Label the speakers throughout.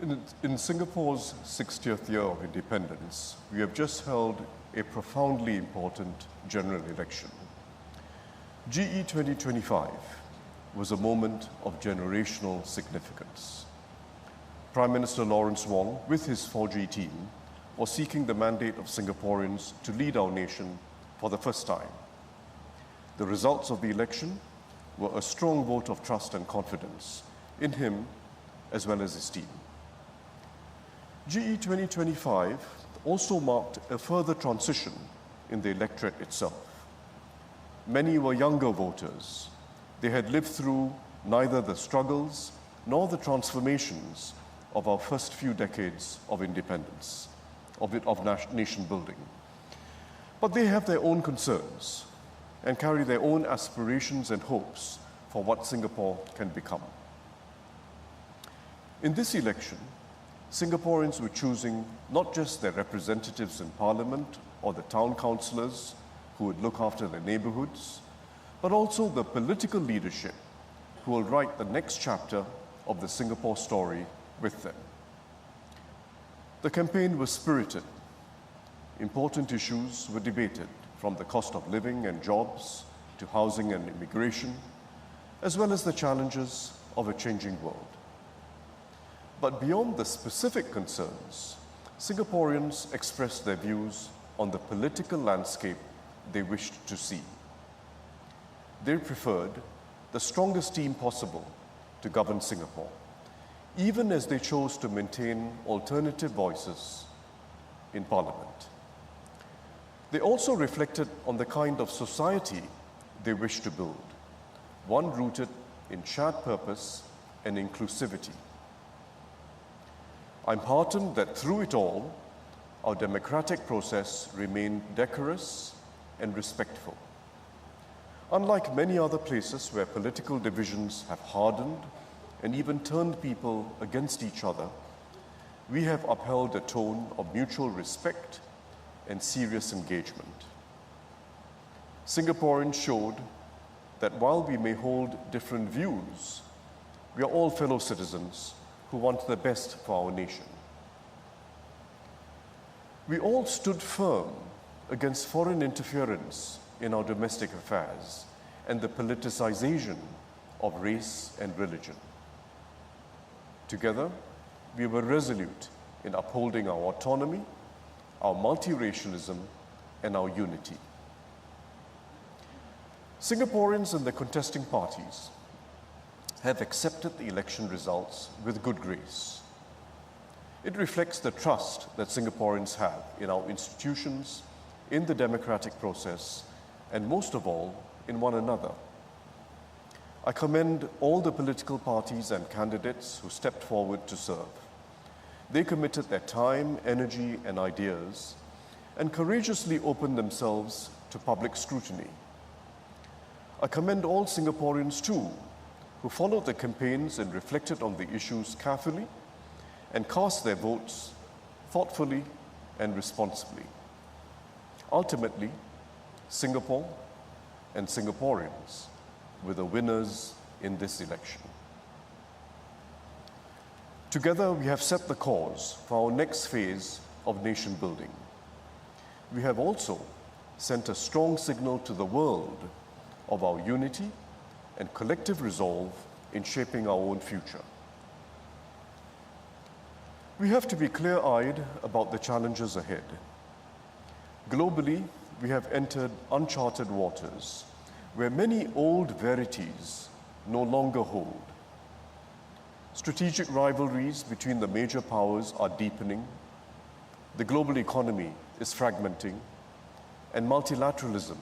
Speaker 1: In Singapore's 60th year of independence, we have just held a profoundly important general election. GE2025 was a moment of generational significance. Prime Minister Lawrence Wong, with his 4G team, was seeking the mandate of Singaporeans to lead our nation for the first time. The results of the election were a strong vote of trust and confidence in him as well as his team. GE2025 also marked a further transition in the electorate itself. Many were younger voters. They had lived through neither the struggles nor the transformations of our first few decades of independence, of nation building. But they have their own concerns and carry their own aspirations and hopes for what Singapore can become. In this election, Singaporeans were choosing not just their representatives in Parliament or the town councillors who would look after their neighbourhoods, but also the political leadership who will write the next chapter of the Singapore story with them. The campaign was spirited. Important issues were debated, from the cost of living and jobs to housing and immigration, as well as the challenges of a changing world. But beyond the specific concerns, Singaporeans expressed their views on the political landscape they wished to see. They preferred the strongest team possible to govern Singapore, even as they chose to maintain alternative voices in Parliament. They also reflected on the kind of society they wished to build, one rooted in shared purpose and inclusivity. I'm heartened that through it all, our democratic process remained decorous and respectful. Unlike many other places where political divisions have hardened and even turned people against each other, we have upheld a tone of mutual respect and serious engagement. Singaporeans showed that while we may hold different views, we are all fellow citizens who want the best for our nation. We all stood firm against foreign interference in our domestic affairs and the politicization of race and religion. Together, we were resolute in upholding our autonomy, our multiracialism, and our unity. Singaporeans and the contesting parties have accepted the election results with good grace. It reflects the trust that Singaporeans have in our institutions, in the democratic process, and most of all, in one another. I commend all the political parties and candidates who stepped forward to serve. They committed their time, energy, and ideas, and courageously opened themselves to public scrutiny. I commend all Singaporeans too, who followed the campaigns and reflected on the issues carefully and cast their votes thoughtfully and responsibly. Ultimately, Singapore and Singaporeans were the winners in this election. Together, we have set the course for our next phase of nation building. We have also sent a strong signal to the world of our unity and collective resolve in shaping our own future. We have to be clear-eyed about the challenges ahead. Globally, we have entered uncharted waters where many old verities no longer hold. Strategic rivalries between the major powers are deepening, the global economy is fragmenting, and multilateralism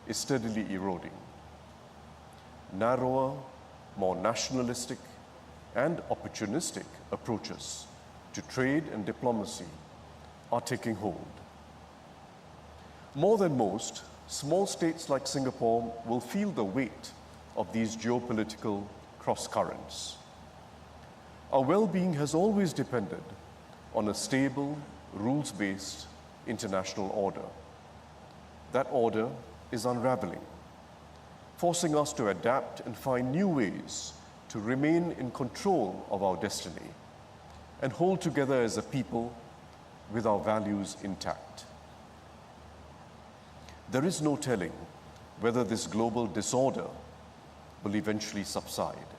Speaker 1: is steadily eroding. Narrower, more nationalistic, and opportunistic approaches to trade and diplomacy are taking hold. More than most, small states like Singapore will feel the weight of these geopolitical cross-currents. Our well-being has always depended on a stable, rules-based international order. That order is unraveling, forcing us to adapt and find new ways to remain in control of our destiny and hold together as a people with our values intact. There is no telling whether this global disorder will eventually subside,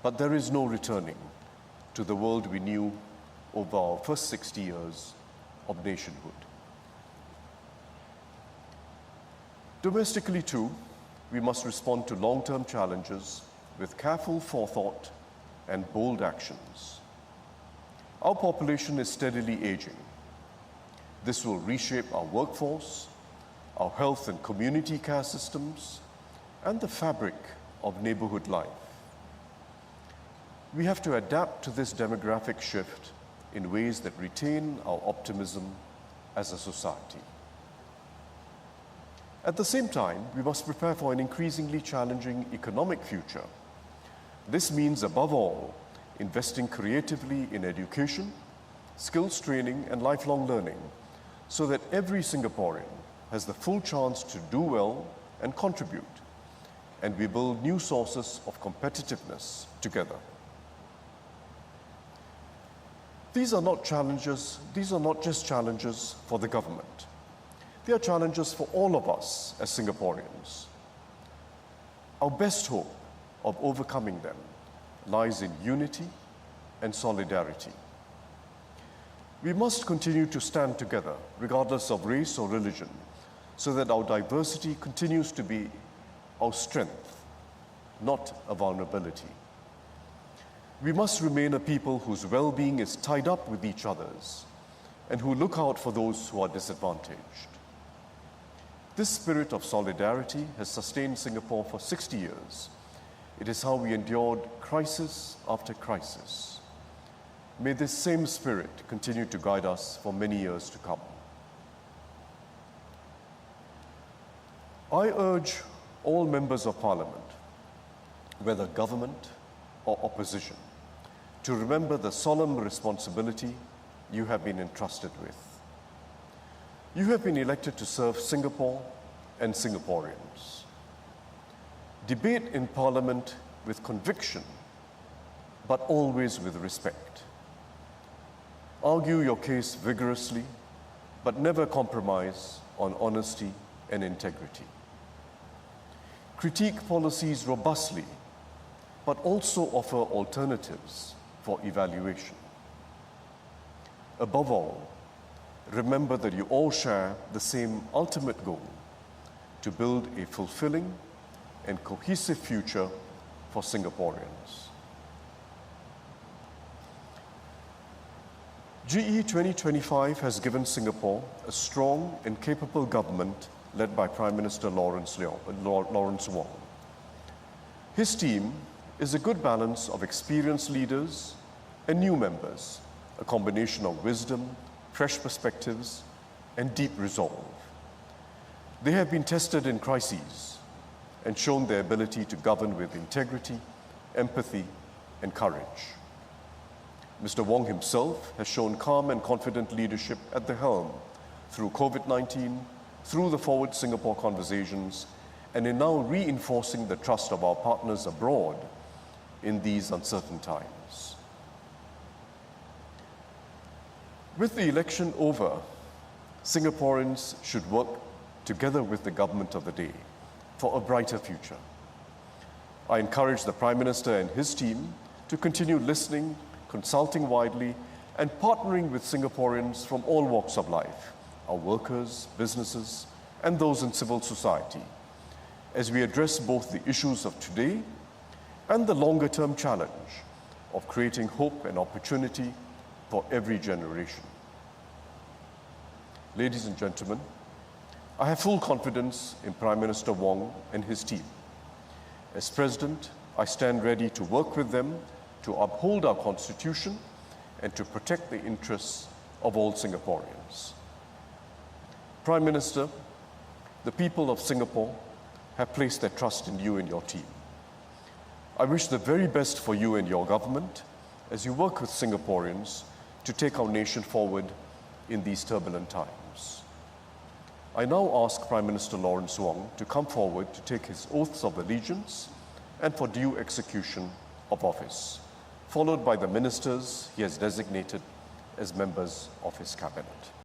Speaker 1: but there is no returning to the world we knew over our first 60 years of nationhood. Domestically too, we must respond to long-term challenges with careful forethought and bold actions. Our population is steadily aging. This will reshape our workforce, our health and community care systems, and the fabric of neighborhood life. We have to adapt to this demographic shift in ways that retain our optimism as a society. At the same time, we must prepare for an increasingly challenging economic future. This means, above all, investing creatively in education, skills training, and lifelong learning so that every Singaporean has the full chance to do well and contribute, and we build new sources of competitiveness together. These are not just challenges for the government. They are challenges for all of us as Singaporeans. Our best hope of overcoming them lies in unity and solidarity. We must continue to stand together, regardless of race or religion, so that our diversity continues to be our strength, not a vulnerability. We must remain a people whose well-being is tied up with each other's and who look out for those who are disadvantaged. This spirit of solidarity has sustained Singapore for 60 years. It is how we endured crisis after crisis. May this same spirit continue to guide us for many years to come. I urge all members of Parliament, whether government or opposition, to remember the solemn responsibility you have been entrusted with. You have been elected to serve Singapore and Singaporeans. Debate in Parliament with conviction, but always with respect. Argue your case vigorously, but never compromise on honesty and integrity. Critique policies robustly, but also offer alternatives for evaluation. Above all, remember that you all share the same ultimate goal: to build a fulfilling and cohesive future for Singaporeans. GE2025 has given Singapore a strong and capable government led by Prime Minister Lawrence Wong. His team is a good balance of experienced leaders and new members, a combination of wisdom, fresh perspectives, and deep resolve. They have been tested in crises and shown their ability to govern with integrity, empathy, and courage. Mr. Wong himself has shown calm and confident leadership at the helm through COVID-19, through the Forward Singapore conversations, and in now reinforcing the trust of our partners abroad in these uncertain times. With the election over, Singaporeans should work together with the government of the day for a brighter future. I encourage the Prime Minister and his team to continue listening, consulting widely, and partnering with Singaporeans from all walks of life, our workers, businesses, and those in civil society, as we address both the issues of today and the longer-term challenge of creating hope and opportunity for every generation. Ladies and gentlemen, I have full confidence in Prime Minister Wong and his team. As President, I stand ready to work with them to uphold our Constitution and to protect the interests of all Singaporeans. Prime Minister, the people of Singapore have placed their trust in you and your team. I wish the very best for you and your government as you work with Singaporeans to take our nation forward in these turbulent times. I now ask Prime Minister Lawrence Wong to come forward to take his oaths of allegiance and for due execution of office. followed by the ministers he has designated as members of his cabinet.